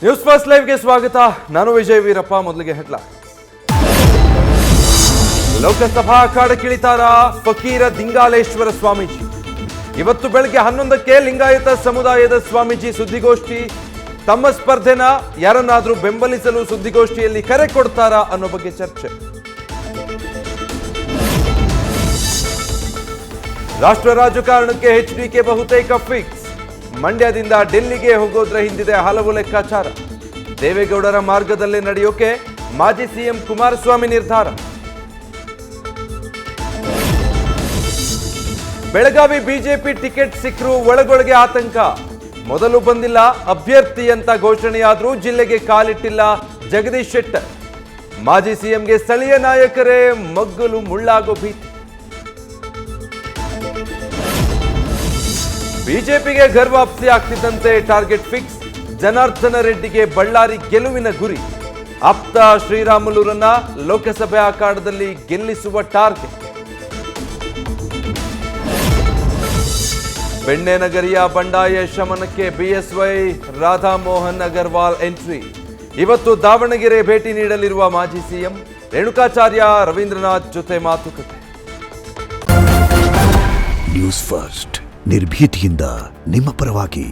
News first ಲೈವ್ಗೆ ಸ್ವಾಗತ. ನಾನು ವಿಜಯ್ ವೀರಪ್ಪ. ಮೊದಲಿಗೆ ಹೆಡ್ಲೈನ್. ಲೋಕಸಭಾ ಅಖಾಡಕ್ಕಿಳಿತಾರ ಫಕೀರ ದಿಂಗಾಲೇಶ್ವರ ಸ್ವಾಮೀಜಿ. ಇವತ್ತು ಬೆಳಗ್ಗೆ 11ಕ್ಕೆ ಲಿಂಗಾಯತ ಸಮುದಾಯದ ಸ್ವಾಮೀಜಿ ಸುದ್ದಿಗೋಷ್ಠಿ. ತಮ್ಮ ಸ್ಪರ್ಧೆನ ಯಾರನ್ನಾದ್ರೂ ಬೆಂಬಲಿಸಲು ಸುದ್ದಿಗೋಷ್ಠಿಯಲ್ಲಿ ಕರೆ ಕೊಡ್ತಾರಾ ಅನ್ನೋ ಬಗ್ಗೆ ಚರ್ಚೆ. ರಾಷ್ಟ್ರ ರಾಜಕಾರಣಕ್ಕೆ ಎಚ್ಡಿಕೆ ಬಹುತೇಕ ಫಿಕ್ಸ್. ಮಂಡ್ಯದಿಂದ ಡೆಲ್ಲಿಗೆ ಹೋಗೋದ್ರ ಹಿಂದಿದೆ ಹಲವು ಲೆಕ್ಕಾಚಾರ. ದೇವೇಗೌಡರ ಮಾರ್ಗದಲ್ಲೇ ನಡೆಯೋಕೆ ಮಾಜಿ ಸಿಎಂ ಕುಮಾರಸ್ವಾಮಿ ನಿರ್ಧಾರ. ಬೆಳಗಾವಿ ಬಿಜೆಪಿ ಟಿಕೆಟ್ ಸಿಕ್ಕರೂ ಒಳಗೊಳಗೆ ಆತಂಕ. ಮೊದಲು ಬಂದಿಲ್ಲ ಅಭ್ಯರ್ಥಿ ಅಂತ ಘೋಷಣೆಯಾದ್ರೂ ಜಿಲ್ಲೆಗೆ ಕಾಲಿಟ್ಟಿಲ್ಲ ಜಗದೀಶ್ ಶೆಟ್ಟರ್. ಮಾಜಿ ಸಿಎಂಗೆ ಸ್ಥಳೀಯ ನಾಯಕರೇ ಮಗ್ಗಲು ಮುಳ್ಳಾಗೋ ಭೀತಿ. ಬಿಜೆಪಿಗೆ ಗರ್ವಾಪ್ಸಿ ಆಗ್ತಿದ್ದಂತೆ ಟಾರ್ಗೆಟ್ ಫಿಕ್ಸ್. ಜನಾರ್ದನ ರೆಡ್ಡಿಗೆ ಬಳ್ಳಾರಿ ಗೆಲುವಿನ ಗುರಿ. ಆಪ್ತ ಶ್ರೀರಾಮುಲುರನ್ನ ಲೋಕಸಭೆ ಅಖಾಡದಲ್ಲಿ ಗೆಲ್ಲಿಸುವ ಟಾರ್ಗೆಟ್. ಬೆಣ್ಣೆನಗರಿಯ ಬಂಡಾಯ ಶಮನಕ್ಕೆ ಬಿಎಸ್ವೈ ರಾಧಾ ಮೋಹನ್ ಅಗರ್ವಾಲ್ ಎಂಟ್ರಿ. ಇವತ್ತು ದಾವಣಗೆರೆ ಭೇಟಿ ನೀಡಲಿರುವ ಮಾಜಿ ಸಿಎಂ ರೇಣುಕಾಚಾರ್ಯ ರವೀಂದ್ರನಾಥ್ ಜೊತೆ ಮಾತುಕತೆ. ನ್ಯೂಸ್ ಫಸ್ಟ್ ನಿರ್ಭೀತಿಯಿಂದ ನಿಮ್ಮ ಪರವಾಗಿ.